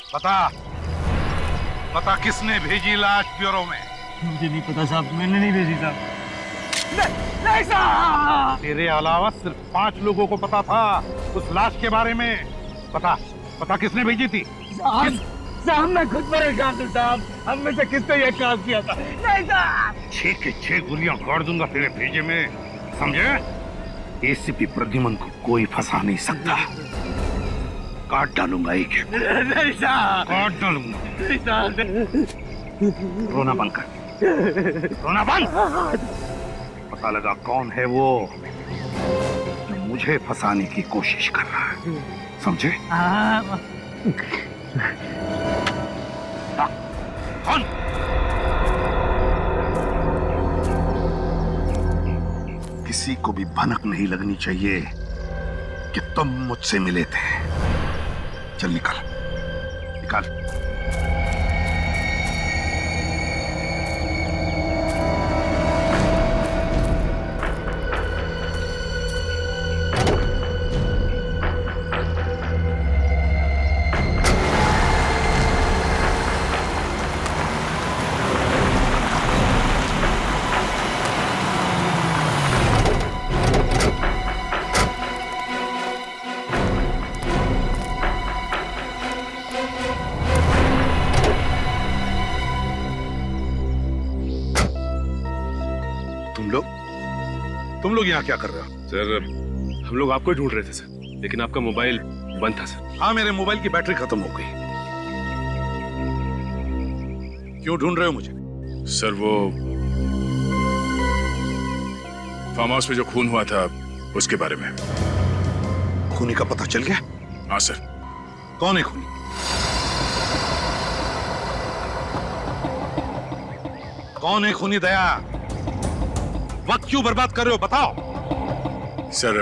बता बता किसने भेजी लाश ब्यूरो में? मुझे नहीं पता साहब, मैंने नहीं भेजी साहब। नहीं साहब। तेरे अलावा सिर्फ 5 लोगों को पता था उस लाश के बारे में। पता किसने भेजी थी? साहब मैं खुद परेशान हूँ साहब, हम में से किसने ये काम किया था? नहीं साहब। 6 के 6 गोलियां गाड़ दूंगा तेरे भेजे में, समझे? एसीपी प्रद्युमन को कोई फंसा नहीं सकता। काट डालूंगा एक एक। नहीं साहब। काट डालूंगा। नहीं साहब। रोना बंद कर, रोना बंद। पता लगा कौन है वो जो मुझे फंसाने की कोशिश कर रहा है, समझे? कौन? किसी को भी भनक नहीं लगनी चाहिए कि तुम मुझसे मिले थे। चल निकल निकल। तुम लोग यहाँ क्या कर रहे हो? सर हम लोग आपको ही ढूंढ रहे थे सर, लेकिन आपका मोबाइल बंद था सर। हाँ, मेरे मोबाइल की बैटरी खत्म हो गई। क्यों ढूंढ रहे हो मुझे? सर वो फार्म हाउस में जो खून हुआ था उसके बारे में। खूनी का पता चल गया? हाँ सर। कौन है खूनी? कौन है खूनी? दया, वक्त क्यों बर्बाद कर रहे हो, बताओ। सर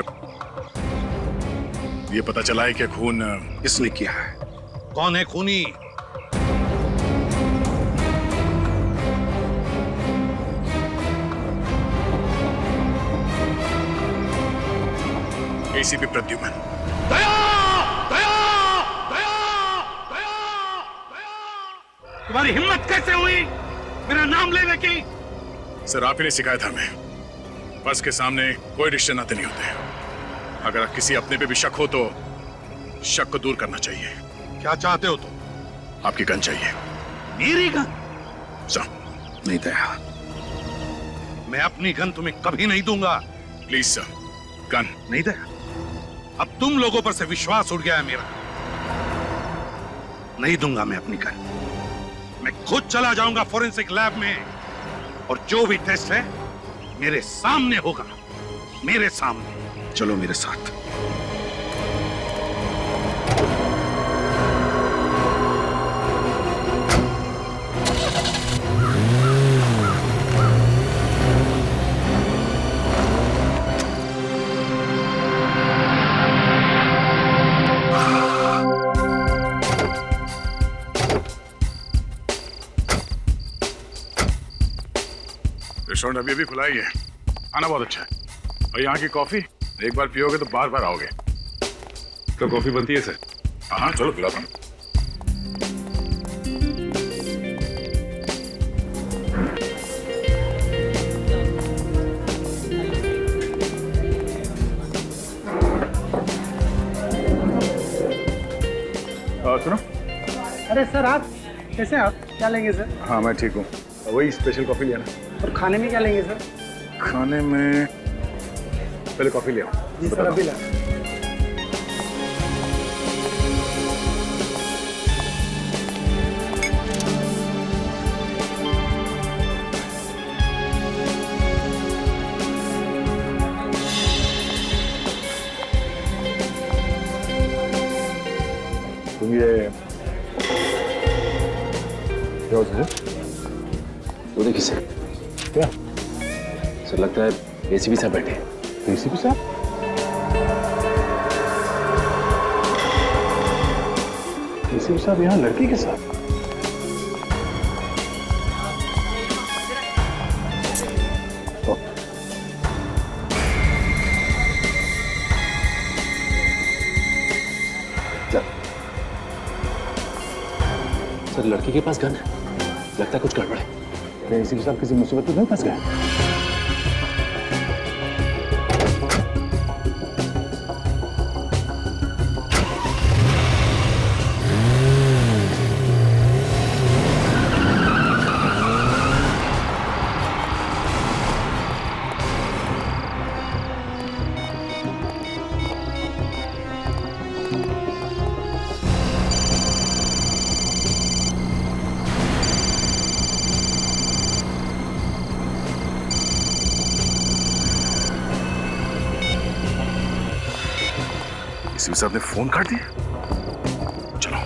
ये पता चला है कि खून किसने किया है? कौन है खूनी? एसीपी प्रद्युमन। दया! दया! दया! दया! दया! तुम्हारी हिम्मत कैसे हुई मेरा नाम लेने की? सर आप ही ने सिखाया था हमें, बस के सामने कोई रिश्ते नाते नहीं होते। अगर किसी अपने पे भी शक हो तो शक को दूर करना चाहिए। क्या चाहते हो तुम? आपकी गन चाहिए। मेरी गन? सर नहीं दया, मैं अपनी गन तुम्हें कभी नहीं दूंगा। प्लीज सर, गन नहीं दया, अब तुम लोगों पर से विश्वास उड़ गया है मेरा। नहीं दूंगा मैं अपनी गन। मैं खुद चला जाऊंगा फोरेंसिक लैब में और जो भी टेस्ट है मेरे सामने होगा, मेरे सामने। चलो मेरे साथ। रेस्टोरेंट अभी खुला ही है, खाना बहुत अच्छा है और यहाँ की कॉफी एक बार पियोगे तो बार बार आओगे। तो कॉफी बनती है सर? हाँ चलो पिलाता हूँ। सुनो। अरे सर आप कैसे हैं? आप क्या लेंगे सर? हाँ मैं ठीक हूँ, वही स्पेशल कॉफी लिया ना। और खाने में क्या लेंगे सर? खाने में पहले कॉफी ले आओ। जी सर अभी ला। तुम ये क्या होता है? वो देखिए सर। क्या सर लगता है एसीपी साहब बैठे हैं। एसीपी साहब? एसीपी साहब यहाँ लड़की के साथ? सर लड़की के पास गन है, लगता है कुछ गड़बड़ है। क्या एसीपी साहब किसी मुसीबत में नहीं फंस गए? एसीपी साहब ने फोन काट दिया। चलो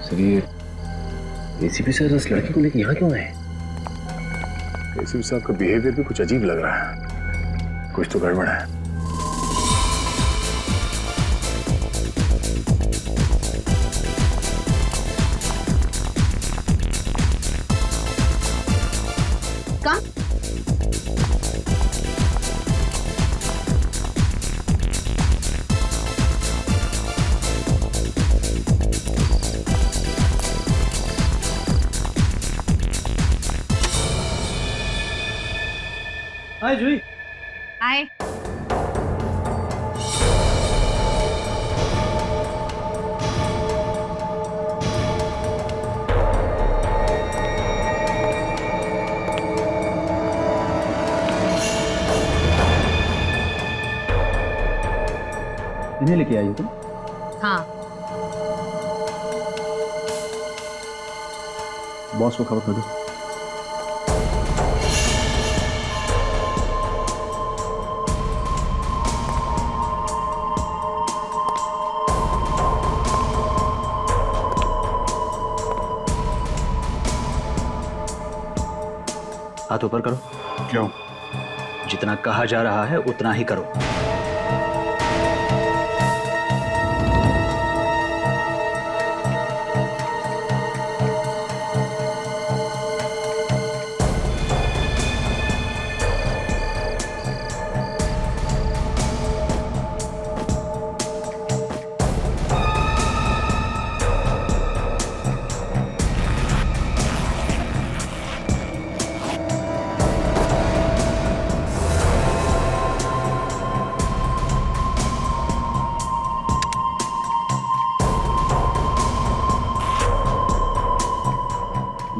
सर ये एसीपी सर इस लड़की को लेकर यहाँ क्यों आए? एसीपी साहब का बिहेवियर भी कुछ अजीब लग रहा है, कुछ तो गड़बड़ है। हाय जूही। हाय। इन्हें लेके आई हो तुम? हाँ। बॉस को खबर कर दो। हाथ ऊपर करो। क्यों? जितना कहा जा रहा है उतना ही करो।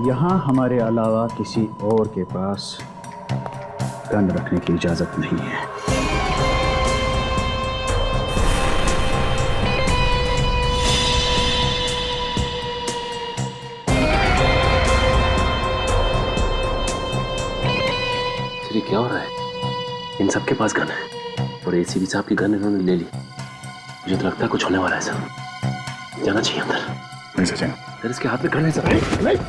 यहाँ हमारे अलावा किसी और के पास गन रखने की इजाजत नहीं है। सर क्या हो रहा है? इन सबके पास गन है और एसीपी साहब की गन इन्होंने ले ली। मुझे तो लगता है कुछ होने वाला है सर। जाना चाहिए अंदर। नहीं सचिन, सर इसके हाथ में गन है सर।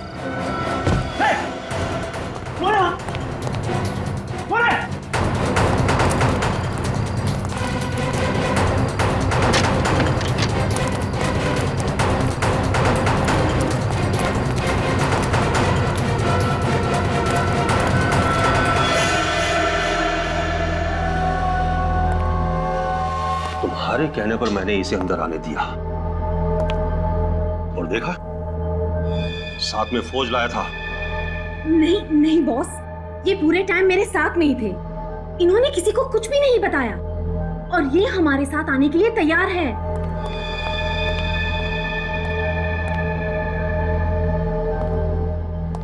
तुम्हारे कहने पर मैंने इसे अंदर आने दिया और देखा साथ में फौज लाया था। नहीं नहीं बॉस, ये पूरे टाइम मेरे साथ में ही थे। इन्होंने किसी को कुछ भी नहीं बताया और ये हमारे साथ आने के लिए तैयार है।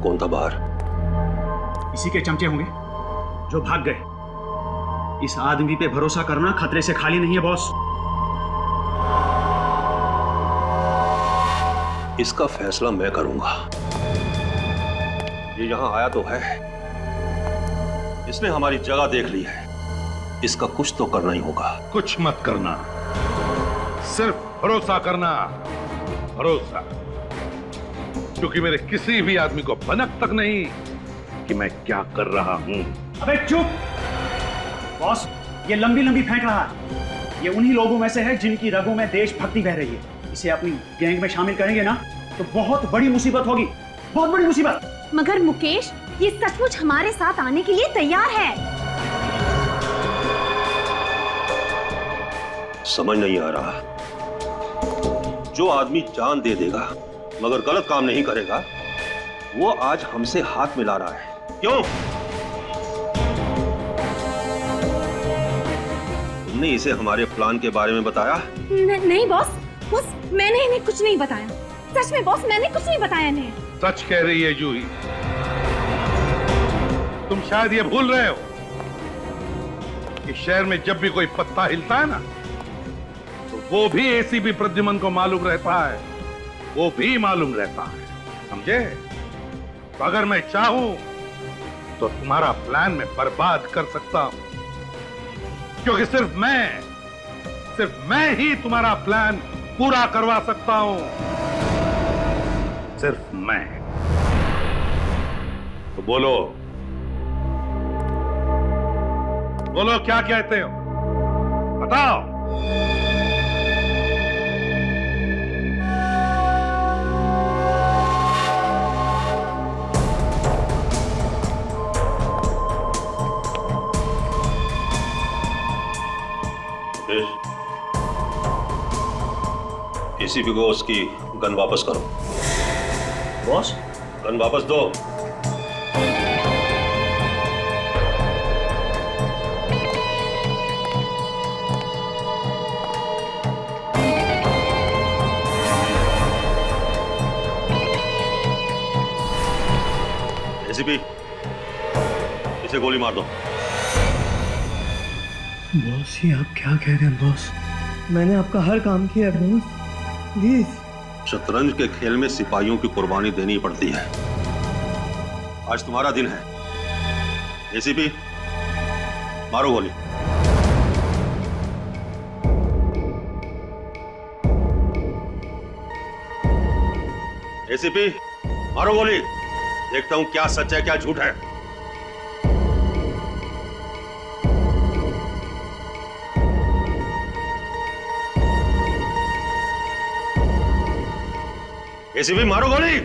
कौन था बाहर? इसी के चमचे होंगे जो भाग गए। इस आदमी पे भरोसा करना खतरे से खाली नहीं है बॉस। इसका फैसला मैं करूंगा। ये यहां आया तो है, इसने हमारी जगह देख ली है, इसका कुछ तो करना ही होगा। कुछ मत करना, सिर्फ भरोसा करना, भरोसा। क्योंकि मेरे किसी भी आदमी को भनक तक नहीं कि मैं क्या कर रहा हूं। अबे चुप! बॉस, ये लंबी लंबी फेंक रहा है। ये उन्हीं लोगों में से है जिनकी रगों में देशभक्ति बह रही है। इसे अपनी गैंग में शामिल करेंगे ना तो बहुत बड़ी मुसीबत होगी, बहुत बड़ी मुसीबत। मगर मुकेश, ये सचमुच हमारे साथ आने के लिए तैयार है। समझ नहीं आ रहा, जो आदमी जान दे देगा मगर गलत काम नहीं करेगा, वो आज हमसे हाथ मिला रहा है। क्यों? तुमने इसे हमारे प्लान के बारे में बताया? नहीं बॉस, बॉस मैंने इन्हें कुछ नहीं बताया। सच में बॉस, मैंने कुछ नहीं बताया इन्हें। सच कह रही है जूही। तुम शायद ये भूल रहे हो कि शहर में जब भी कोई पत्ता हिलता है ना, तो वो भी एसीपी प्रद्युमन को मालूम रहता है, वो भी मालूम रहता है, समझे? तो अगर मैं चाहूं तो तुम्हारा प्लान मैं बर्बाद कर सकता हूं, क्योंकि सिर्फ मैं ही तुम्हारा प्लान पूरा करवा सकता हूं, सिर्फ मैं। तो बोलो क्या कहते हो? बताओ। एसीपी को उसकी गन वापस करो। बॉस, गन वापस दो। एसीपी, इसे गोली मार दो। बॉस, ये आप क्या कह रहे हैं बॉस? मैंने आपका हर काम किया है बॉस, प्लीज। शतरंज के खेल में सिपाहियों की कुर्बानी देनी पड़ती है। आज तुम्हारा दिन है। एसीपी, मारो गोली। एसीपी, मारो गोली। देखता हूं क्या सच है क्या झूठ है। एसीपी, मारो गोली।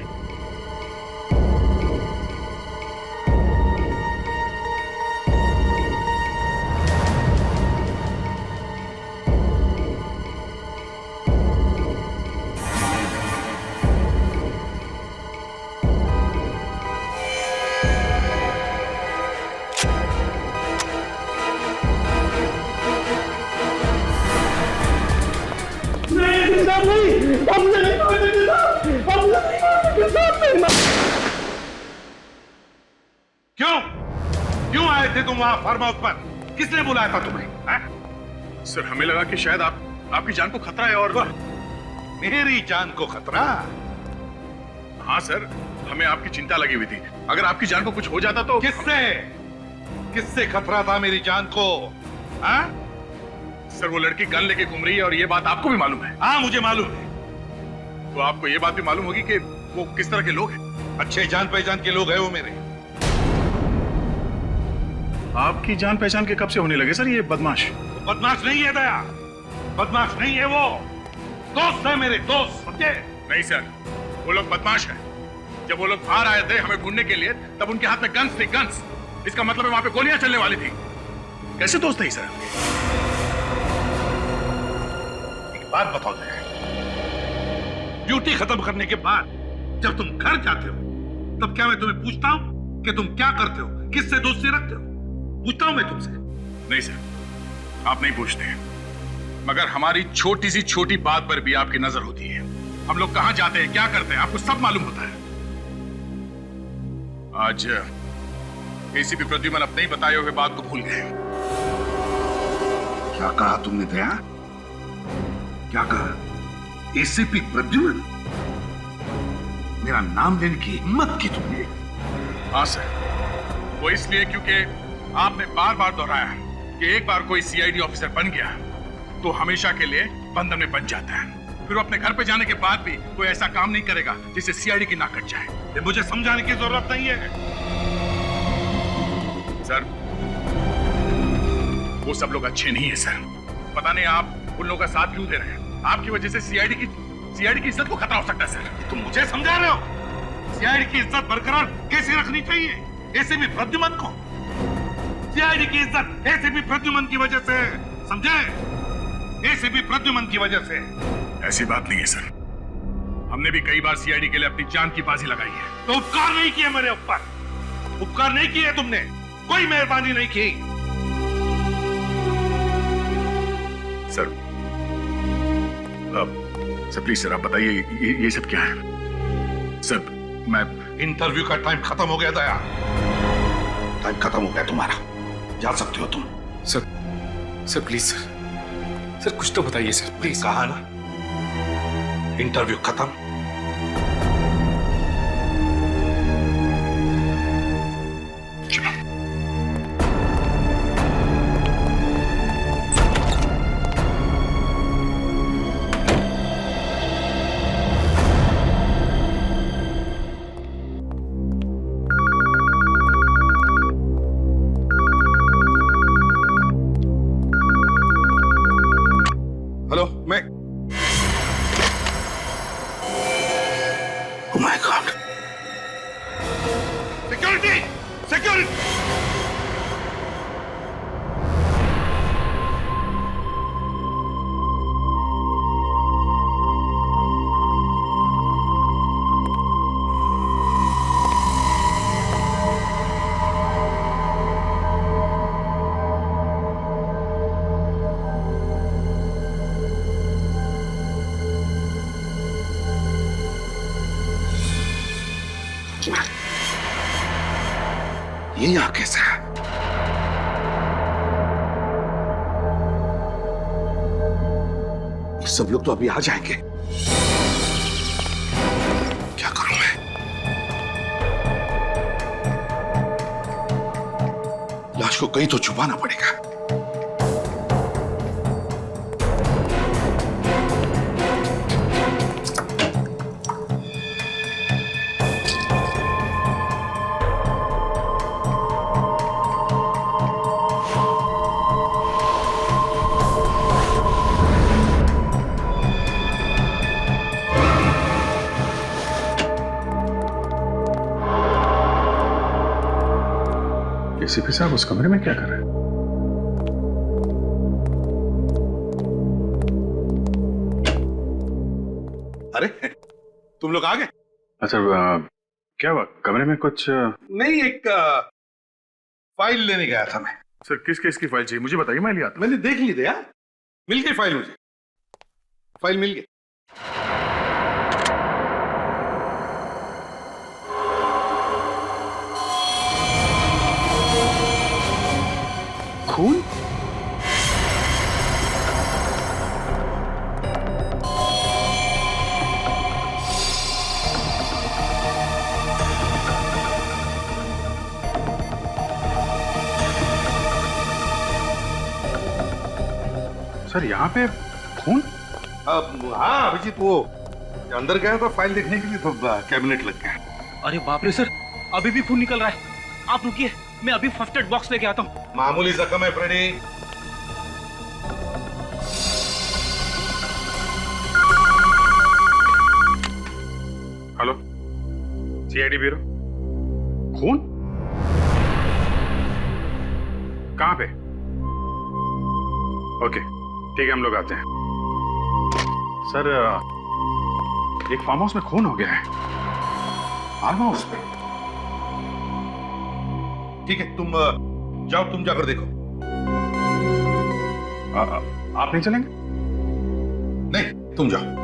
क्यों आए थे तुम वहां फार्म हाउस पर? किसने बुलाया था तुम्हें? सर, हमें लगा कि शायद आपकी जान को खतरा है। और मेरी जान को खतरा? हाँ सर, हमें आपकी चिंता लगी हुई थी। अगर आपकी जान को कुछ हो जाता तो। किससे खतरा था मेरी जान को? हाँ? सर, वो लड़की गन लेके घूम रही है और ये बात आपको भी मालूम है। हाँ, मुझे मालूम है। तो आपको ये बात भी मालूम होगी कि वो किस तरह के लोग हैं। अच्छे जान पहचान के लोग हैं वो मेरे। आपकी जान पहचान के कब से होने लगे सर ये बदमाश? बदमाश नहीं है दया, बदमाश नहीं है वो, दोस्त है मेरे, दोस्त, समझे? नहीं सर, वो लोग बदमाश हैं। जब वो लोग बाहर आए थे हमें ढूंढने के लिए, तब उनके हाथ में गन्स थी, गन्स। इसका मतलब है वहां पे गोलियां चलने वाली थी। कैसे दोस्त है सर? एक बात बताओ दया, ड्यूटी खत्म करने के बाद जब तुम घर जाते हो, तब क्या मैं तुम्हें पूछता हूं कि तुम क्या करते हो, किससे दोस्ती रखते हो? पूछता हूं मैं तुमसे? नहीं सर, आप नहीं पूछते हैं, मगर हमारी छोटी सी छोटी बात पर भी आपकी नजर होती है। हम लोग कहां जाते हैं, क्या करते हैं, आपको सब मालूम होता है। आज एसीपी प्रद्युमन अपने ही बताए हुए बात को भूल गए। क्या कहा तुमने दया? क्या कहा? एसीपी प्रद्युमन? मेरा नाम लेने की हिम्मत की तुमने? हाँ सर, वो इसलिए क्योंकि आपने बार बार दोहराया कि एक बार कोई सीआईडी ऑफिसर बन गया तो हमेशा के लिए बंधन में बन जाता है। फिर वो अपने घर पे जाने के बाद भी कोई ऐसा काम नहीं करेगा जिससे सीआईडी की नाक कट जाए। ये मुझे समझाने की जरूरत नहीं है। सर, वो सब लोग अच्छे नहीं है सर। पता नहीं आप उन लोगों का साथ क्यों दे रहे हैं। आपकी वजह से सीआईडी की इज्जत को खतरा हो सकता है सर। तुम मुझे समझा रहे हो? सीआईडी की इज्जत बरकरार कैसे रखनी चाहिए? एसीपी प्रद्युमन को सीआईडी की इज्जत एसीपी प्रद्युमन की वजह से, समझे? एसीपी प्रद्युमन की वजह से। ऐसी बात नहीं है सर। हमने भी कई बार सीआईडी के लिए अपनी जान की बाजी लगाई है। तो उपकार नहीं किए मेरे ऊपर, उपकार नहीं किए तुमने, कोई मेहरबानी नहीं की। सर, सर प्लीज सर आप बताइए ये सब क्या है? सर मैं इंटरव्यू का टाइम खत्म हो गया दया, टाइम खत्म हो गया तुम्हारा, जा सकते हो तुम। सर प्लीज सर कुछ तो बताइए सर प्लीज। कहा ना इंटरव्यू खत्म। चलो। हेलो, मैं Oh my God! Security! Security! ये यहाँ कैसे है? ये सब लोग तो अभी आ जाएंगे। क्या करूं मैं? लाश को कहीं तो छुपाना पड़ेगा। एसीपी साहब उस कमरे में क्या कर रहे हैं? अरे तुम लोग आ गए? अच्छा क्या हुआ? कमरे में कुछ नहीं, एक फाइल लेने गया था मैं। सर किस केस की फाइल चाहिए मुझे बताइए, मैं ले आता हूं। मैंने देख ली दया, मिल गई फाइल, मुझे फाइल मिल गई। खून? सर यहाँ पे खून? हाँ अभिजीत, वो अंदर गया था फाइल देखने के लिए तो कैबिनेट लग गया। अरे बाप रे सर, अभी भी खून निकल रहा है। आप रुकिए, मैं अभी फर्स्ट एड बॉक्स लेके आता हूँ। मामूली जख्म है फ्रेडी। Hello, CID bureau. खून? कहाँ पे? ओके ठीक है, हम लोग आते हैं। सर एक फार्म हाउस में खून हो गया है। फार्म हाउस में? ठीक है, तुम जाओ, तुम जाकर देखो। आप नहीं चलेंगे? नहीं, तुम जाओ।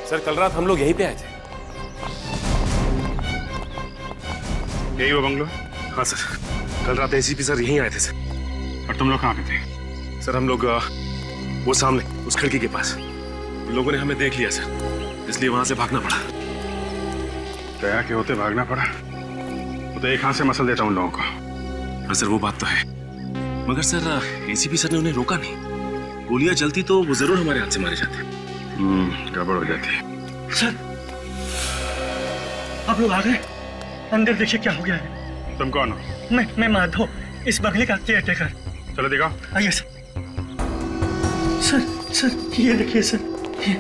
सर कल रात हम लोग यहीं पे आए थे। यही वो बंगलो? हाँ सर, कल रात एसीपी सर यहीं आए थे सर। और तुम लोग कहाँ पे थे? सर हम लोग वो सामने उस खिड़की के पास, इन लोगों ने हमें देख लिया सर, इसलिए वहां से भागना पड़ा। दया के होते भागना पड़ा? तो एक हाथ से मसल देता हूँ उन लोगों को। हाँ सर वो बात तो है, मगर सर एसीपी सर ने उन्हें रोका नहीं। गोलियां चलती तो वो जरूर हमारे हाथ से मारे जाते। गड़बड़ हो जाती। सर आप लोग आ गए, अंदर देखिए क्या हो गया है। तुम कौन हो? मैं माधव, इस बंगले का केयर टेकर। चलो दिखाओ। आइए सर। सर ये देखिए सर, ये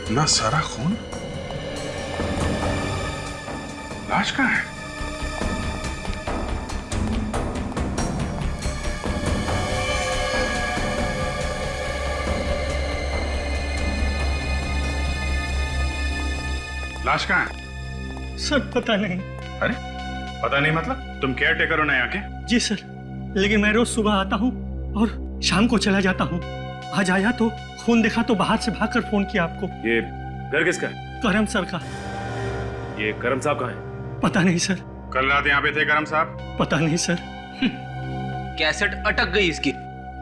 ना सारा खून। लाश कहाँ है? लाश कहाँ है? सर पता नहीं। अरे पता नहीं मतलब? तुम केयर टेकर हो ना यहाँ के? जी सर, लेकिन मैं रोज सुबह आता हूँ और शाम को चला जाता हूँ। आज आया तो खून देखा तो बाहर से भागकर फोन किया आपको। ये घर किसका है? करम सर का। ये करम साहब कहाँ है? पता नहीं सर। कल रात यहाँ पे थे करम साहब? पता नहीं सर। कैसेट अटक गई इसकी।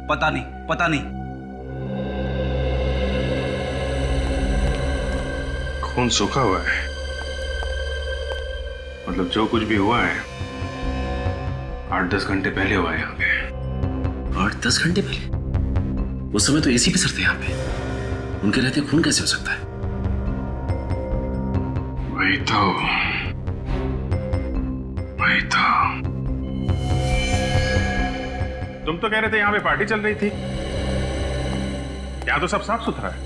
पता नहीं। खून सूखा हुआ है, मतलब जो कुछ भी हुआ है 8-10 घंटे पहले हुआ है यहाँ पे। 8-10 घंटे पहले? उस समय तो एसीपी सर थे यहाँ पे, उनके रहते खून कैसे हो सकता है? वही तो। तुम तो कह रहे थे यहाँ पे पार्टी चल रही थी। यहाँ तो सब साफ सुथरा है,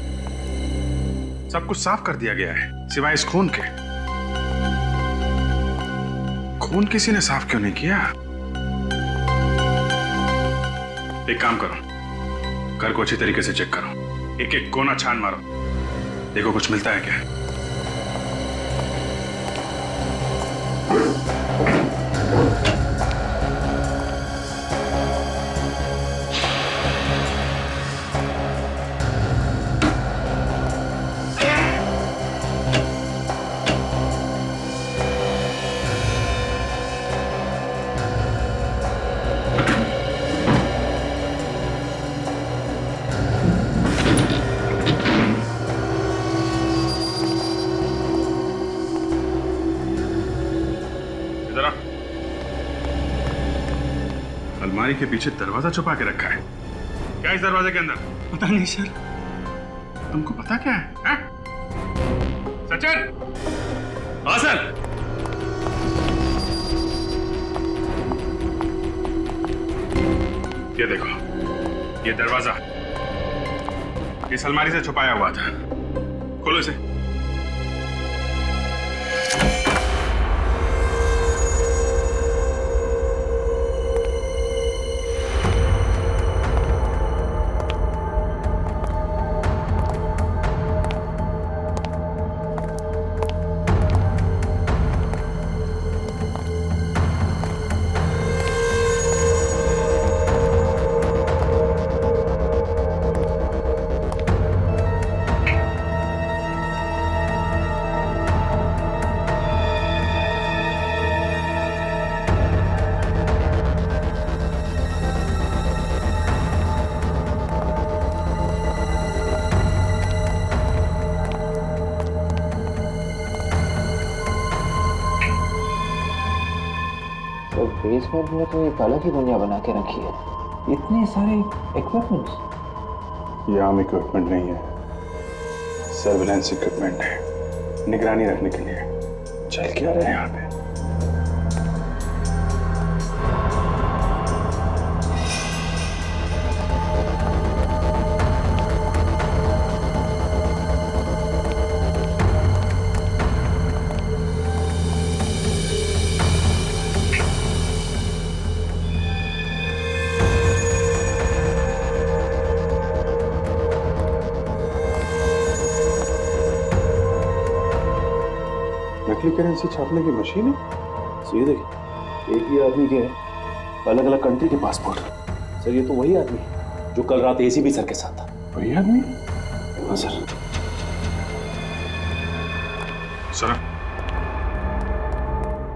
सब कुछ साफ कर दिया गया है सिवाय इस खून के। खून किसी ने साफ क्यों नहीं किया? एक काम करो, घर को अच्छी तरीके से चेक करो, एक एक कोना छान मारो, देखो कुछ मिलता है क्या। अलमारी के पीछे दरवाजा छुपा के रखा है। क्या इस दरवाजे के अंदर? पता नहीं सर। तुमको पता क्या है? सचिन! हाँ सर। ये देखो, ये दरवाजा इस अलमारी से छुपाया हुआ था। खोलो इसे। बेसमेंट में तो एक अलग ही दुनिया बना के रखी है। इतने सारे इक्विपमेंट्स। ये आम इक्विपमेंट नहीं है, सर्विलेंस इक्विपमेंट है, निगरानी रखने के लिए। चल क्या रहे हैं यहाँ पे? नकली करेंसी छापने की मशीन है। सर ये देखिए, एक ही आदमी के अलग अलग कंट्री के पासपोर्ट। सर ये तो वही आदमी है जो कल रात एसीपी सर के साथ था। वही आदमी? हाँ सर। सर,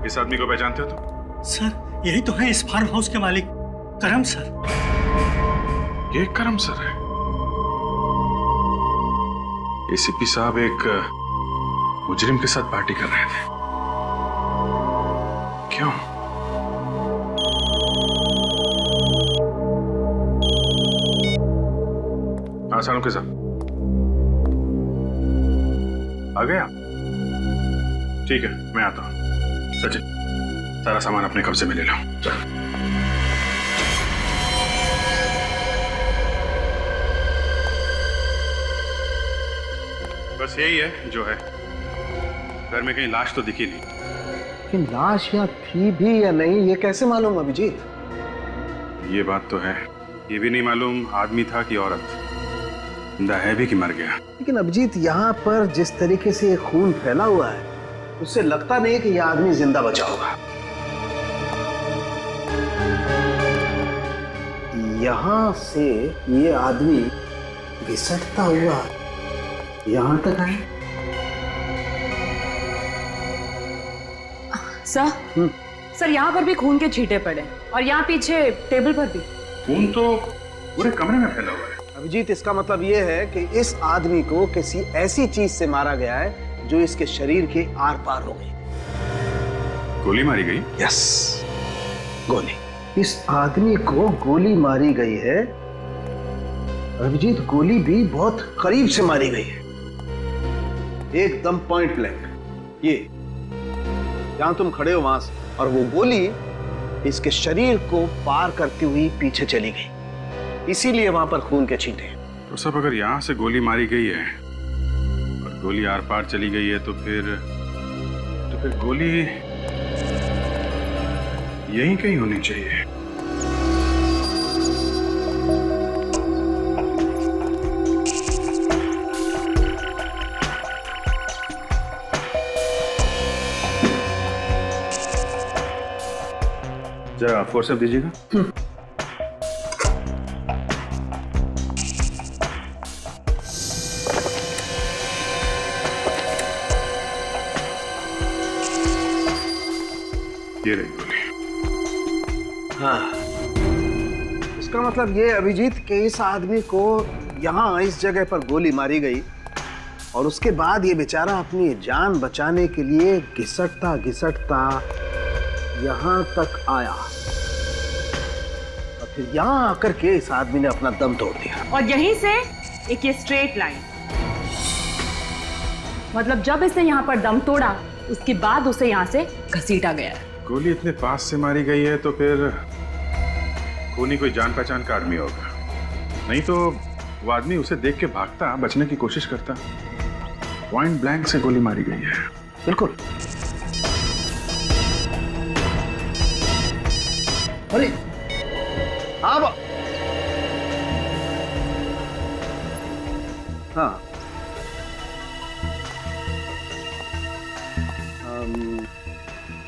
इस आदमी को पहचानते हो तुम? सर यही तो है इस फार्म हाउस के मालिक, करम सर। ये करम सर है। एसीपी साहब एक मुजरिम के साथ पार्टी कर रहे थे। क्यों? हाँ सालों के साथ आ गया। ठीक है, मैं आता हूं। सचिन, सारा सामान अपने कब्जे में ले लो। चल। बस यही है जो है। घर में कहीं लाश तो दिखी नहीं। लेकिन लाश यहाँ थी भी या नहीं ये कैसे मालूम अभिजीत? ये बात तो है, ये भी नहीं मालूम आदमी था कि औरत, जिंदा है भी कि मर गया। लेकिन अभिजीत यहाँ पर जिस तरीके से खून फैला हुआ है उससे लगता नहीं कि यह आदमी जिंदा बचा होगा। यहाँ से ये आदमी घिसटता हुआ यहाँ तक आए। सर यहाँ पर भी खून के छींटे पड़े और यहाँ पीछे टेबल पर भी। खून तो पूरे कमरे में फैला हुआ है। अभिजीत इसका मतलब ये है कि इस आदमी को किसी ऐसी चीज से मारा गया है जो इसके शरीर के आर पार हो गई। गोली मारी गई? यस, गोली। इस आदमी को गोली मारी गई है। अभिजीत गोली भी बहुत करीब से मारी गई है, एकदम पॉइंट ब्लैंक। ये जहां तुम खड़े हो वहां से, और वो गोली इसके शरीर को पार करती हुई पीछे चली गई, इसीलिए वहां पर खून के छींटे। तो सब अगर यहां से गोली मारी गई है और गोली आर पार चली गई है तो फिर गोली यहीं कहीं होनी चाहिए। जरा फोर्स अप दीजिएगा। ये रही गोली। हाँ, इसका मतलब ये अभिजीत कि इस आदमी को यहाँ इस जगह पर गोली मारी गई और उसके बाद ये बेचारा अपनी जान बचाने के लिए घिसटता घिसटता यहाँ तक आया और फिर यहाँ आकर के इस आदमी ने अपना दम तोड़ दिया। और यहीं से एक ये स्ट्रेट लाइन, मतलब जब इसने यहाँ पर दम तोड़ा उसके बाद उसे यहाँ से घसीटा गया है। गोली इतने पास से मारी गई है तो फिर खूनी कोई जान पहचान का आदमी होगा, नहीं तो वो आदमी उसे देख के भागता, बचने की कोशिश करता। पॉइंट ब्लैंक से गोली मारी गई है। बिल्कुल। अरे हाँ हाँ,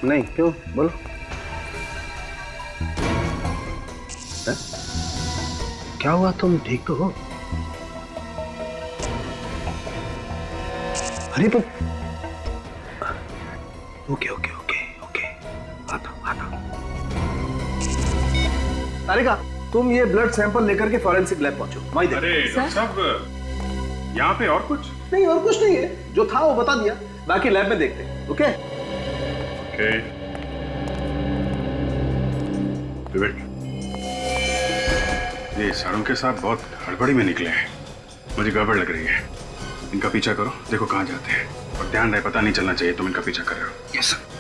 नहीं क्यों, बोलो। है? क्या हुआ, तुम ठीक तो हो? अरे तो ओके ओके ओके ओके, आता। तारिका, तुम ये ब्लड सैंपल लेकर के फॉरेंसिक लैब पहुंचो। वहीं देखो। अरे डॉक्टर साहब, यहाँ पे और कुछ नहीं, और कुछ नहीं है, जो था वो बता दिया, बाकी लैब में देखते हैं। Okay okay. विवेक, ये सारों के साथ बहुत हड़बड़ी में निकले हैं, मुझे गड़बड़ लग रही है। इनका पीछा करो, देखो कहाँ जाते हैं, और ध्यान रहे पता नहीं चलना चाहिए तुम इनका पीछा कर रहे हो। Yes sir.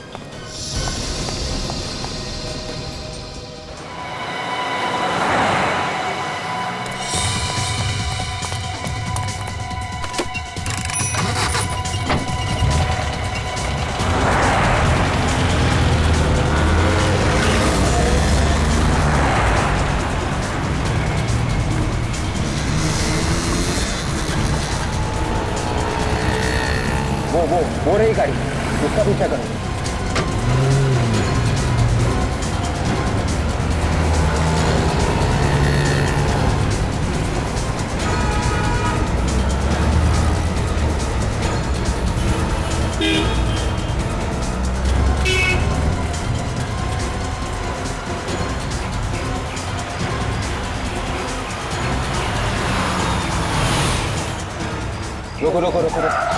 वो रही गाड़ी। इसका भी क्या करोगे? रोको रोको रोको रोको।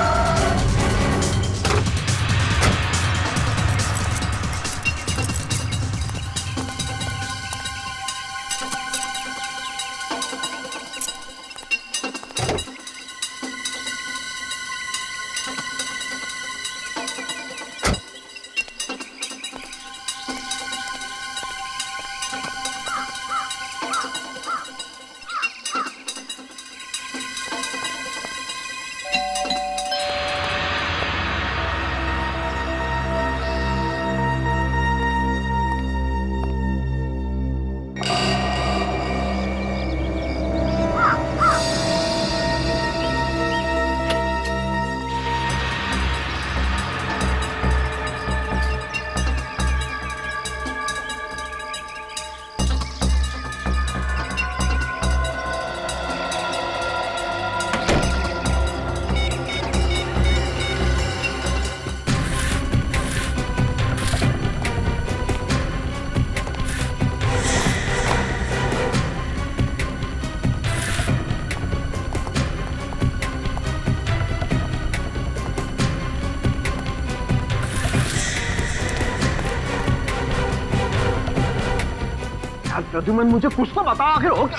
प्रद्युमन, मुझे कुछ तो बता, आखिर हो क्या?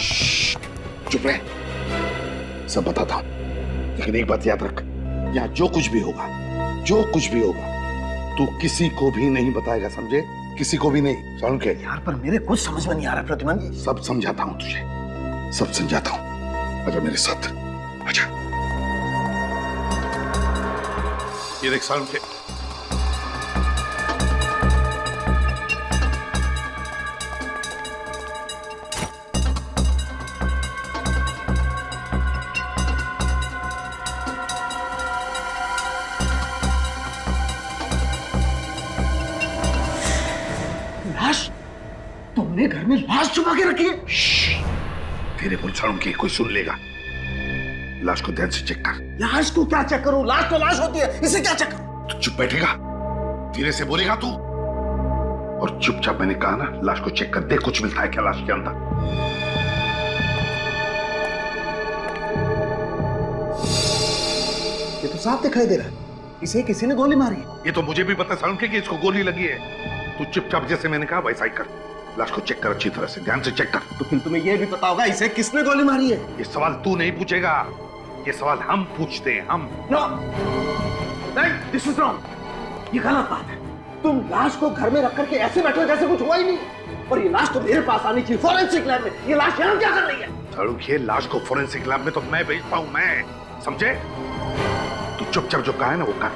चुप रहे, सब बताता हूं, लेकिन एक बात याद रख, यहाँ जो कुछ भी होगा, तू किसी को भी नहीं बताएगा, समझे? किसी को भी नहीं, समझ के? यार पर मेरे कुछ समझ में नहीं आ रहा प्रद्युमन। सब समझाता हूं तुझे, सब समझाता हूं। आजा मेरे साथ, आजा। ये देख सारुण के, तुमने घर में लाश छुपा के रखी है? तेरे बोल सारुण के कोई सुन लेगा। लाश को ध्यान से चेक कर। लाश को क्या चेक करूं? लाश तो लाश होती है, इसे क्या चेक करूं? तो चुप बैठेगा, धीरे से बोलेगा तू, और चुपचाप मैंने कहा ना, लाश को चेक कर, देख कुछ मिलता है क्या लाश के अंदर। ये तो साफ दिखाई दे रहा है, इसे किसी ने गोली मारी है। ये तो मुझे भी पता सारुण के कि इसको गोली लगी है। तू चुपचाप जैसे मैंने कहा वैसा ही कर, लाश को चेक कर, अच्छी तरह से ध्यान से चेक कर। तो फिर तुम्हें यह भी पता होगा इसे किसने गोली मारी है? ये सवाल तू नहीं पूछेगा, ये सवाल हम पूछते हैं, हम। नो, नहीं, दिस इज रॉन्ग, ये गलत बात है। तुम लाश को घर में रख करके ऐसे बैठे हो जैसे कुछ हुआ ही नहीं, और ये लाश तो मेरे पास आनी चाहिए फॉरेंसिक लैब में। ये लाश यहाँ क्या कर रही है? सारुण के, लाश को फॉरेंसिक लैब में तो मैं भेजता हूँ, मैं, समझे? तू चुपचाप जो कहा है ना वो कर।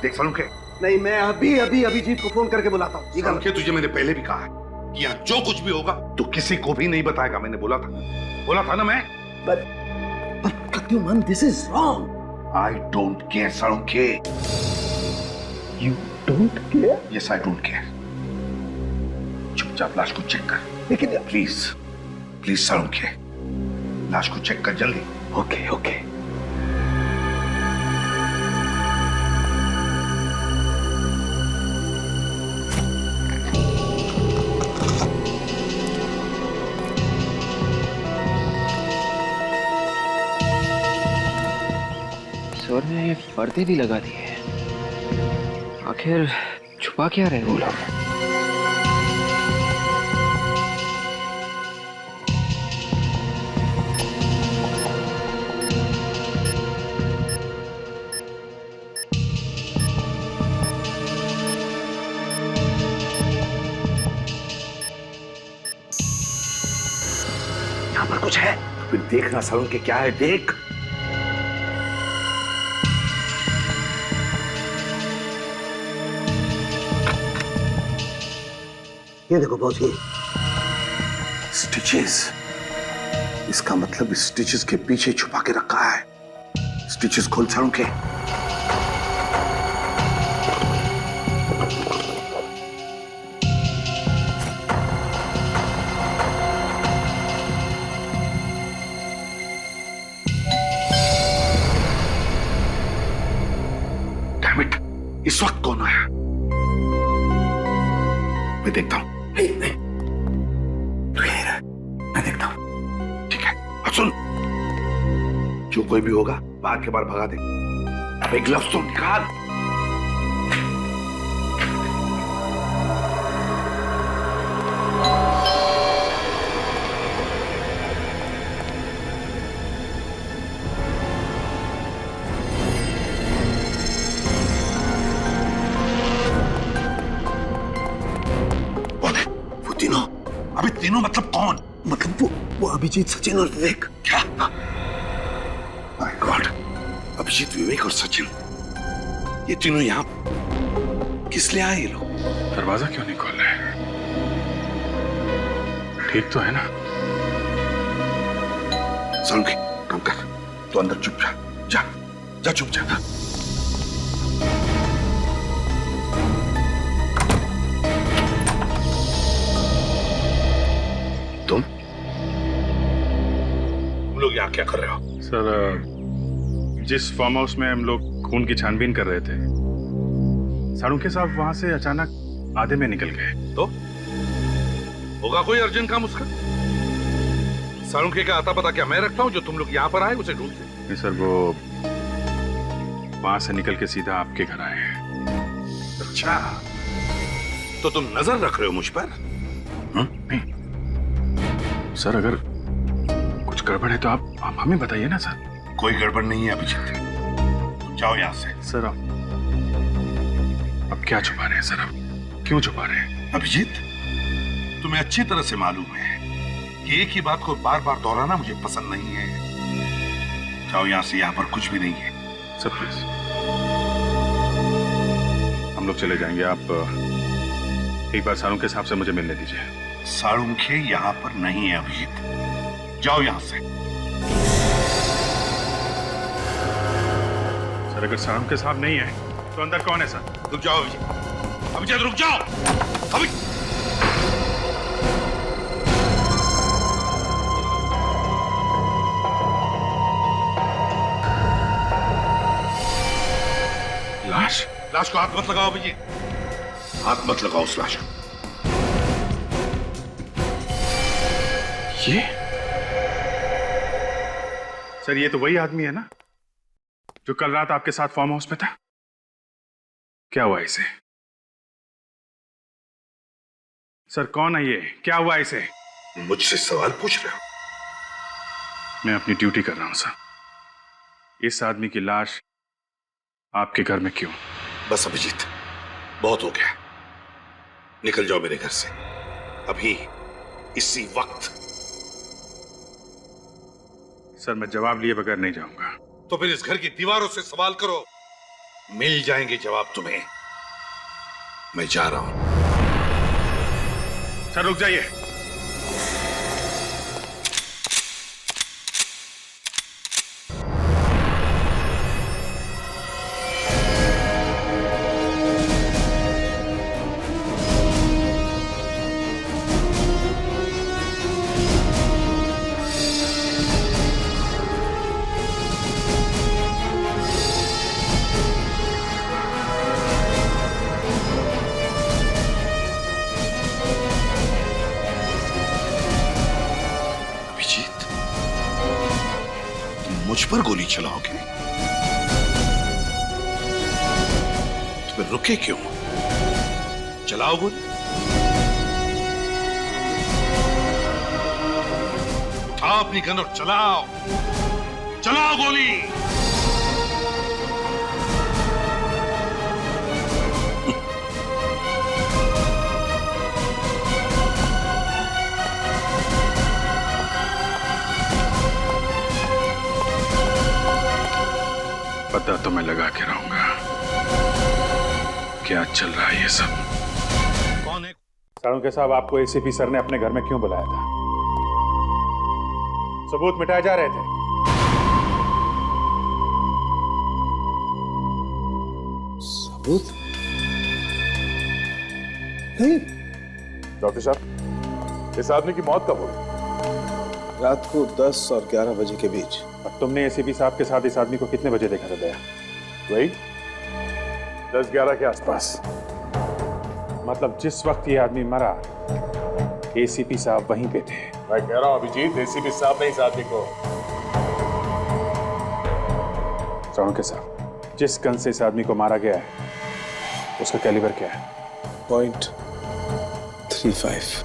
देख सारुण के, नहीं, मैं अभी अभी अभिजीत को फोन करके बुलाता हूँ। सारुण के, तुझे मैंने पहले भी कहा है कि यहाँ जो कुछ भी होगा तू किसी को भी नहीं बताएगा, मैंने बोला था ना मैं। But Pradyuman, this is wrong. I don't care, सारुण के। You don't care? Yes, I don't care. चुपचाप लाश को चेक कर। लेकिन प्लीज सारुण के, लाश को चेक कर जल्दी। Okay okay. स्वर में पर्दे भी लगा दिए, आखिर छुपा क्या रहे वो लोग? यहाँ पर कुछ है? फिर देखना सारुण के, क्या है देख। ये देखो बॉस, ये स्टिचेस, इसका मतलब स्टिचेस के पीछे छुपा के रखा है। स्टिचेस खोल सारुण के। इस वक्त कौन आया? मैं देखता हूं। नहीं नहीं, तू यहीं रह, मैं देखता हूं। ठीक है, अब सुन, जो कोई भी होगा बाहर के बाहर भगा दे। अबे ग्लव्स तो निकाल। अभी तीनों मतलब कौन? मतलब वो अभिजीत, सचिन और विवेक। क्या? माय गॉड, अभिजीत, विवेक और सचिन, ये तीनों यहाँ किस लिए आए ये लोग? दरवाजा क्यों नहीं खोल रहे? ठीक तो है ना? सालुंखे, काम कर, तो अंदर चुप जा, जा जा चुप जा। तुम लोग यहाँ क्या कर रहे हो? सर, जिस फार्म हाउस में हम लोग खून की छानबीन कर रहे थे, सालुंखे साहब वहां से अचानक आधे में निकल गए। तो होगा कोई अर्जेंट काम उसका? सालुंखे का आता पता क्या मैं रखता हूँ जो तुम लोग यहाँ पर आए उसे ढूंढते? नहीं सर, वो वहां से निकल के सीधा आपके घर आए हैं। अच्छा, तो तुम नजर रख रहे हो मुझ पर? नहीं सर, अगर कुछ गड़बड़ है तो आप हमें बताइए ना सर। कोई गड़बड़ नहीं है अभिजीत, तुम जाओ यहाँ से। सर अब क्या छुपा रहे हैं सर? अब क्यों छुपा रहे हैं? अभिजीत, तुम्हें अच्छी तरह से मालूम है कि एक ही बात को बार बार दोहराना मुझे पसंद नहीं है। जाओ यहाँ से, यहाँ पर कुछ भी नहीं है। सर प्लीज, हम लोग चले जाएंगे। आप एक बार सालुंखे साहब से मुझे मिलने दीजिए। सालुंखे यहाँ पर नहीं है अभिजीत, जाओ यहाँ से। सर, अगर सालुंखे साहब नहीं है तो अंदर कौन है सर? रुक जाओ अभिजीत, अभिजीत रुक जाओ। लाश? लाश को हाथ मत लगाओ अभिजीत, हाथ मत लगाओ उस लाश को। ये सर, ये तो वही आदमी है ना जो कल रात आपके साथ फार्म हाउस में था? क्या हुआ इसे? सर कौन है ये? क्या हुआ इसे? मुझसे सवाल पूछ रहे हो? मैं अपनी ड्यूटी कर रहा हूं सर। इस आदमी की लाश आपके घर में क्यों? बस अभिजीत, बहुत हो गया, निकल जाओ मेरे घर से अभी, इसी वक्त। सर, मैं जवाब लिए बगैर नहीं जाऊंगा। तो फिर इस घर की दीवारों से सवाल करो, मिल जाएंगे जवाब तुम्हें। मैं जा रहा हूं। सर रुक जाइए। मुझ पर गोली चलाओगे तो फिर रुके क्यों? चलाओ गोली, उठाओ अपनी गन और चलाओ, चलाओ गोली। पता तो मैं लगा के रहूंगा क्या चल रहा है ये सब। कौन है? सालुंखे साहब, आपको एसीपी सर ने अपने घर में क्यों बुलाया था? सबूत मिटाए जा रहे थे। सबूत? नहीं। डॉक्टर साहब, इस आदमी की मौत कब हुई? रात को 10 और 11 बजे के बीच। और तुमने एसीपी साहब के साथ इस आदमी को कितने बजे देखा था दया? वही 10-11 के आसपास। मतलब जिस वक्त ये आदमी मरा, एसीपी साहब वहीं पे थे। मैं कह रहा हूँ अभिजीत, एसीपी साहब ने इस आदमी को। के साहब, जिस गन से इस आदमी को मारा गया है उसका कैलिबर क्या है? .35।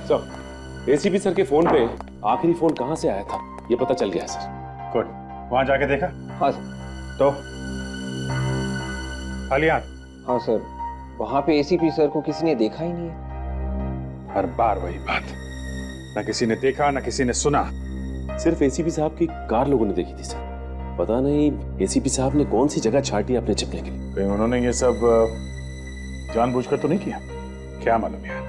सर, एसीपी सर के फोन पे आखिरी फोन कहां से आया था ये पता चल गया सर। गुड। वहां जाके देखा? हाँ सर। तो खाली हाथ? हाँ सर, वहां पे एसीपी सर को किसी ने देखा ही नहीं है। हर बार वही बात, ना किसी ने देखा ना किसी ने सुना। सिर्फ एसीपी साहब की कार लोगों ने देखी थी सर। पता नहीं एसीपी साहब ने कौन सी जगह छाटी अपने छिपने के लिए। कहीं उन्होंने ये सब जानबूझकर तो नहीं किया? क्या मालूम यार,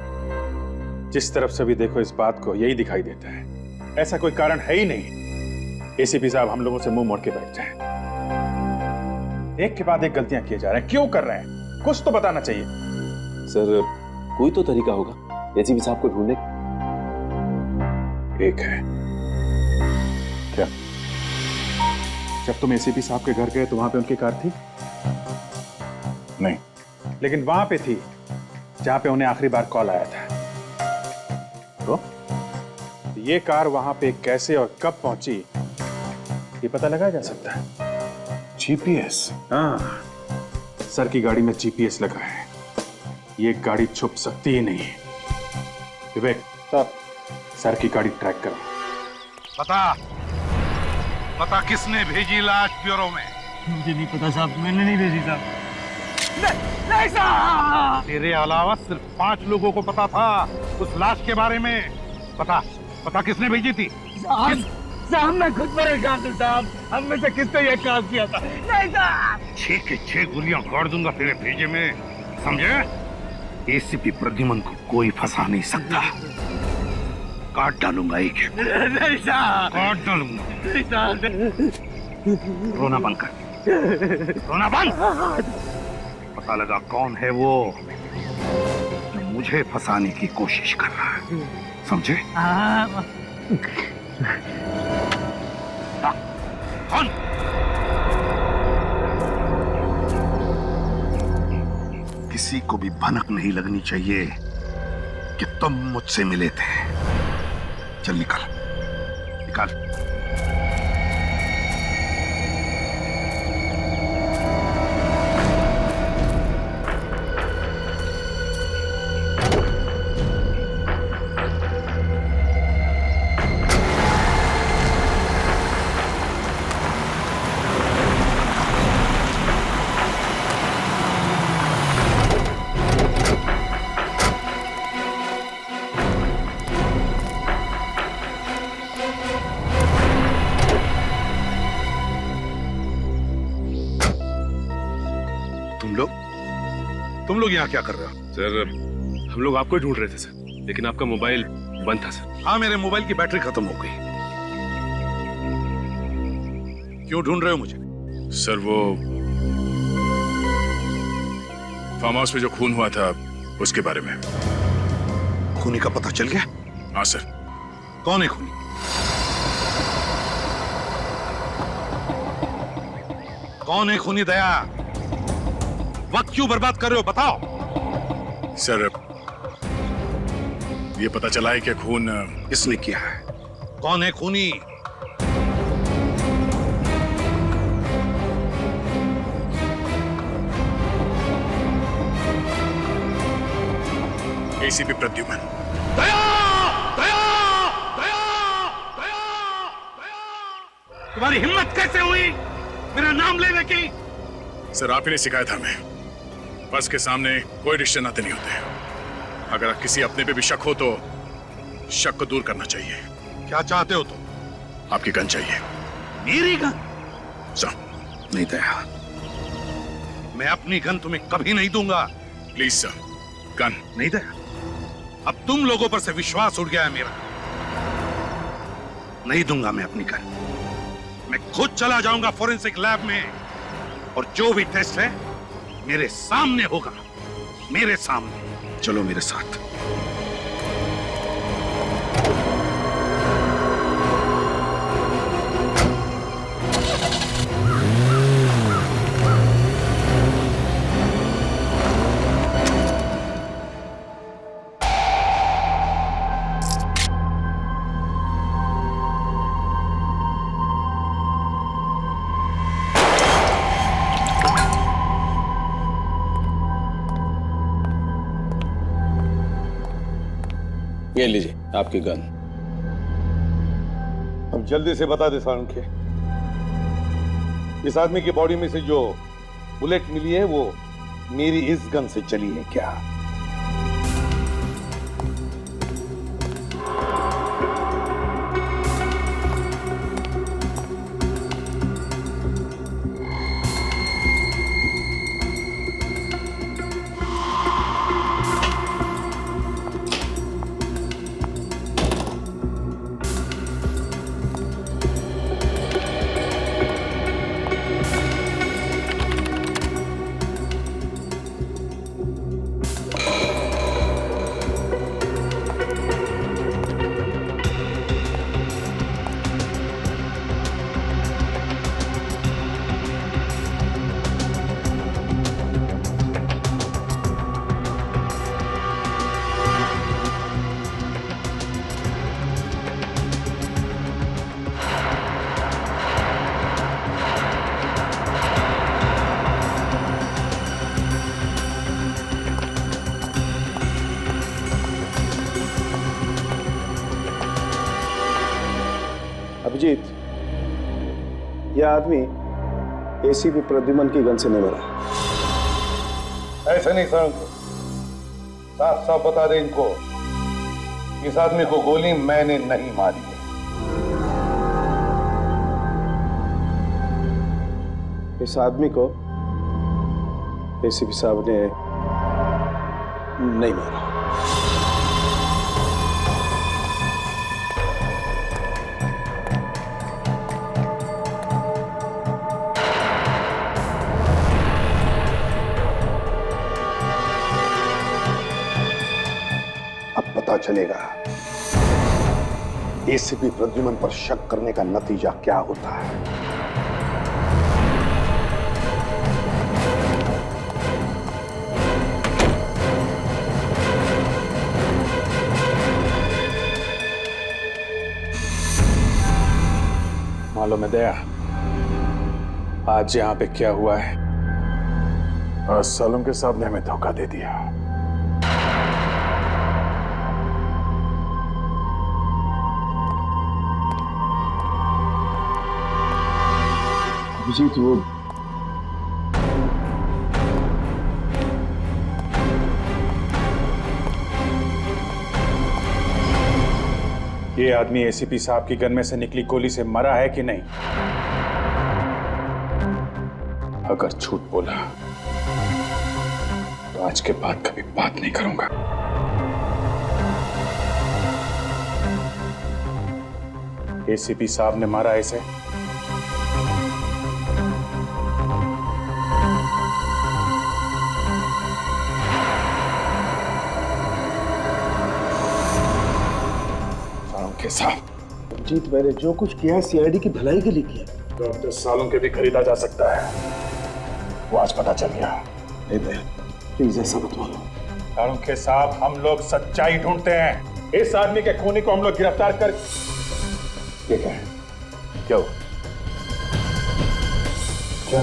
जिस तरफ से भी देखो इस बात को यही दिखाई देता है, ऐसा कोई कारण है ही नहीं एसीपी साहब हम लोगों से मुंह मोड़ के बैठ जाएं। एक के बाद एक गलतियां किए जा रहे हैं, क्यों कर रहे हैं? कुछ तो बताना चाहिए। सर, कोई तो तरीका होगा एसीपी साहब को ढूंढने। एक है। क्या? जब तुम एसीपी साहब के घर गए तो वहां पे उनकी कार थी? नहीं, लेकिन वहां पे थी जहां पे उन्हें आखिरी बार कॉल आया था। तो ये कार वहां पे कैसे और कब पहुंची ये पता लगाया जा सकता है। जीपीएस? हाँ, सर की गाड़ी में जीपीएस लगा है, ये गाड़ी छुप सकती ही नहीं। विवेक, सर की गाड़ी ट्रैक करो। पता किसने भेजी लाश ब्यूरो में? मुझे नहीं पता साहब, मैंने नहीं भेजी साहब। नहीं साहब, तेरे अलावा सिर्फ 5 लोगों को पता था उस लाश के बारे में। पता किसने भेजी थी? साहब मैं खुद परेशान हूँ साहब, हम में से किसने ये काम किया था? नहीं साहब। 6 के 6 गोलियां गाड़ दूंगा तेरे भेजे में, समझे? एसीपी प्रद्युमन को कोई फंसा नहीं सकता। काट डालूंगा एक। नहीं साहब, काट डालूंगा। नहीं साहब। रोना बंद कर, रोना बंद। पता लगा कौन है वो जो मुझे फंसाने की कोशिश कर रहा है, समझे? कौन? किसी को भी भनक नहीं लगनी चाहिए कि तुम मुझसे मिले थे। चल निकल। तुम लोग यहाँ क्या कर रहे हो? सर, हम लोग आपको ही ढूंढ रहे थे सर, लेकिन आपका मोबाइल बंद था सर। हाँ, मेरे मोबाइल की बैटरी खत्म हो गई। क्यों ढूंढ रहे हो मुझे? सर, वो फार्म हाउस में जो खून हुआ था उसके बारे में। खूनी का पता चल गया? हाँ सर। कौन है खूनी? कौन है खूनी? दया, वक्त क्यों बर्बाद कर रहे हो? बताओ। सर, ये पता चला है कि खून किसने किया है? कौन है खूनी? एसीपी प्रद्युमन। दया! दया! दया! दया! दया! तुम्हारी हिम्मत कैसे हुई मेरा नाम लेने की? सर, आप ही ने सिखाया था हमें, बस के सामने कोई रिश्ते नाते नहीं होते। अगर किसी अपने पे भी शक हो तो शक को दूर करना चाहिए। क्या चाहते हो तुम? आपकी गन चाहिए। मेरी गन? सर, नहीं दया, मैं अपनी गन तुम्हें कभी नहीं दूंगा। Please sir, gun. नहीं दया, अब तुम लोगों पर से विश्वास उड़ गया है मेरा। नहीं दूंगा मैं अपनी गन। मैं खुद चला जाऊंगा फोरेंसिक लैब में और जो भी टेस्ट है मेरे सामने होगा, मेरे सामने। चलो मेरे साथ। ये लीजिए आपकी गन। अब जल्दी से बता दे सारंखे, इस आदमी की बॉडी में से जो बुलेट मिली है वो मेरी इस गन से चली है क्या? अभिजीत, यह आदमी एसीपी प्रद्युमन की गन से नहीं मरा। ऐसा नहीं सारंखे, साफ साफ बता दे इनको, इस आदमी को गोली मैंने नहीं मारी है। इस आदमी को एसीपी साहब ने नहीं मारा। पता चलेगा एसीपी प्रद्युमन पर शक करने का नतीजा क्या होता है। मालूम है दया, आज यहाँ पे क्या हुआ है? और सालुम के साहब ने हमें धोखा दे दिया। अभिजीत, वो ये आदमी एसीपी साहब की गन में से निकली गोली से मरा है कि नहीं? अगर झूठ बोला तो आज के बाद कभी बात नहीं करूंगा। एसीपी साहब ने मारा इसे? साहब, जीत, मैंने जो कुछ किया है सीआईडी की भलाई के लिए किया। डॉक्टर सालों के भी खरीदा जा सकता है, वो आज पता चल गया। नहीं भैया, प्लीज ऐसा मत बोलो। सालों के साहब, हम लोग सच्चाई ढूंढते हैं। इस आदमी के खूनी को हम लोग गिरफ्तार कर। ये क्या है? क्या हो? क्या?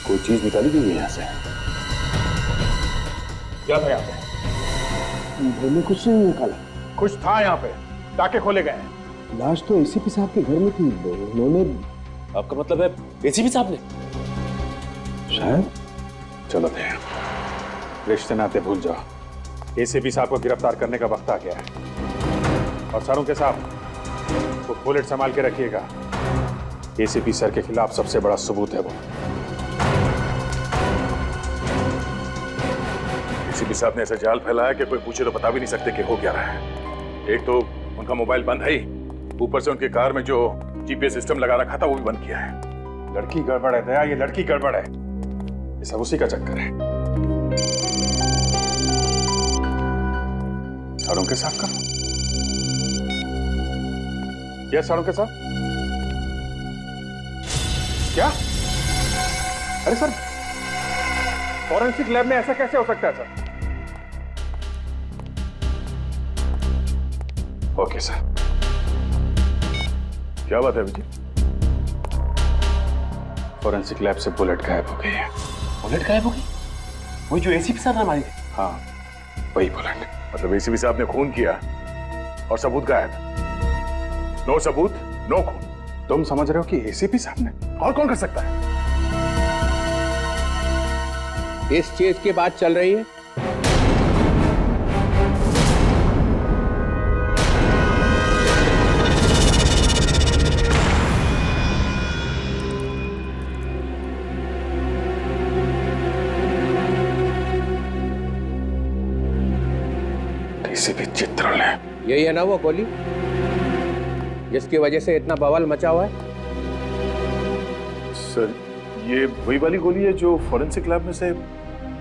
कोई चीज निकाली गई है यहाँ से? क्या था यहाँ पे? घर में कुछ नहीं निकाला। कुछ था यहाँ पे, टाके खोले गए। लाश तो एसीपी साहब के घर में थी, उन्होंने। आपका मतलब है एसीपी साहब ने? शायद। चलो दया, रिश्ते नाते भूल जाओ। एसीपी साहब को गिरफ्तार करने का वक्त आ गया है। और सरों के साहब, वो बुलेट संभाल के रखिएगा। एसीपी सर के खिलाफ सबसे बड़ा सबूत है वो। एसीपी साहब ने ऐसा जाल फैलाया कि कोई पूछे तो बता भी नहीं सकते कि हो क्या रहा है। एक तो उनका मोबाइल बंद है ही, ऊपर से उनकी कार में जो जीपीएस सिस्टम लगा रखा था वो भी बंद किया है। लड़की गड़बड़ है दया, ये लड़की गड़बड़ है। ये सब उसी का चक्कर है। सारों के साथ का? यस सारों के साथ। क्या? अरे सर, फॉरेंसिक लैब में ऐसा कैसे हो सकता है सर? Okay sir. क्या बात है विजय? फॉरेंसिक लैब से बुलेट गायब हो गई है। बुलेट गायब हो गई? वही जो एसीपी साहब ने मारी थी? हाँ, वही बुलेट। मतलब एसीपी साहब ने खून किया और सबूत गायब। नो सबूत, नो खून। तुम समझ रहे हो कि एसीपी साहब ने? और कौन कर सकता है? इस चीज की बात चल रही है। एसीपी चित्रण है। यही है ना वो गोली जिसकी वजह से इतना बवाल मचा हुआ है? सर, ये वही वाली गोली है जो फॉरेंसिक लैब में से?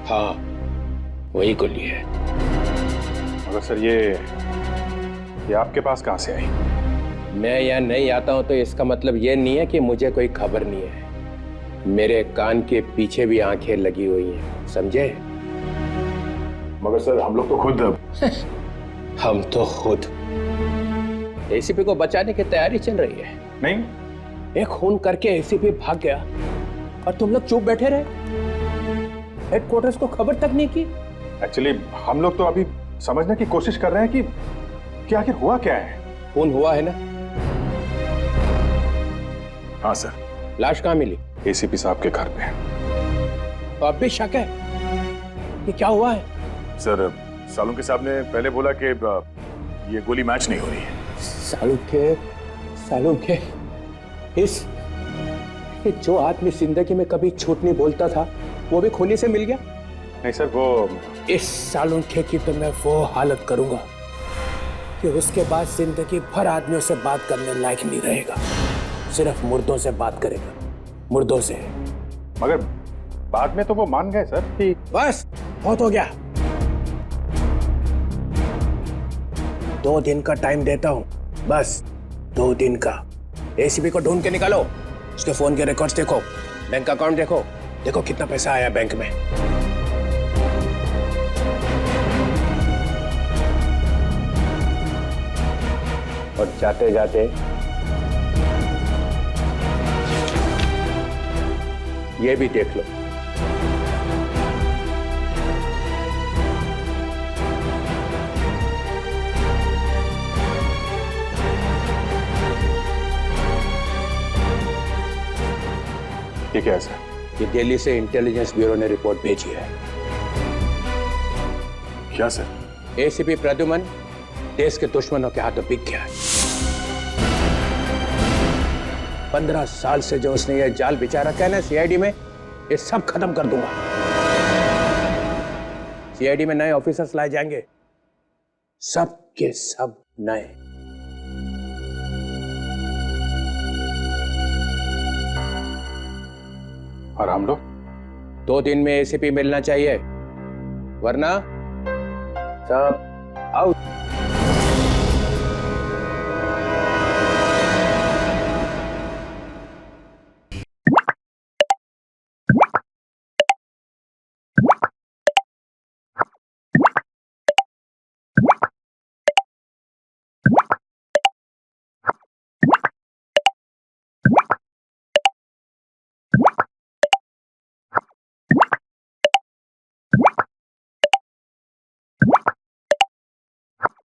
हाँ, वही गोली है। मगर सर, ये आपके पास कहां से आई? मैं यहाँ नहीं आता हूँ तो इसका मतलब ये नहीं है कि मुझे कोई खबर नहीं है। मेरे कान के पीछे भी आंखें लगी हुई हैं, समझे? मगर सर, हम लोग तो खुद हम तो खुद एसीपी को बचाने की तैयारी चल रही है। नहीं, एक खून करके एसीपी भाग गया और तुम लोग चुप बैठे रहे, हेडक्वार्टर्स को खबर तक नहीं की। एक्चुअली हम लोग तो अभी समझने की कोशिश कर रहे हैं कि आखिर हुआ क्या है। खून हुआ है ना? हाँ सर। लाश कहाँ मिली? एसीपी साहब के घर पे। तो अब भी शक है कि क्या हुआ है? सर, सालुंके साहब ने पहले बोला कि ये गोली मैच नहीं हो रही है। सालुंके, जो आदमी जिंदगी में कभी झूठ नहीं बोलता था वो भी खूनी से मिल गया? नहीं सर, वो इस सालुंके की तो मैं वो हालत करूंगा कि उसके बाद जिंदगी भर आदमियों से बात करने लायक नहीं रहेगा। सिर्फ मुर्दों से बात करेगा, मुर्दों से। मगर बाद में तो वो मान गए सर कि बस बहुत हो गया। 2 दिन का टाइम देता हूं, बस 2 दिन का। एसीपी को ढूंढ के निकालो, उसके फोन के रिकॉर्ड्स देखो, बैंक अकाउंट देखो, देखो कितना पैसा आया बैंक में। और जाते जाते ये भी देख लो। ये क्या है सर? ये दिल्ली से इंटेलिजेंस ब्यूरो ने रिपोर्ट भेजी है। क्या सर? एसीपी प्रद्युमन देश के दुश्मनों के हाथों बिक गया है। 15 साल से जो उसने ये जाल बिछा रखा है ना सीआईडी में, ये सब खत्म कर दूंगा। सीआईडी में नए ऑफिसर्स लाए जाएंगे, सब के सब नए। और हम लोग 2 दिन में एसीपी मिलना चाहिए, वरना सब आउट।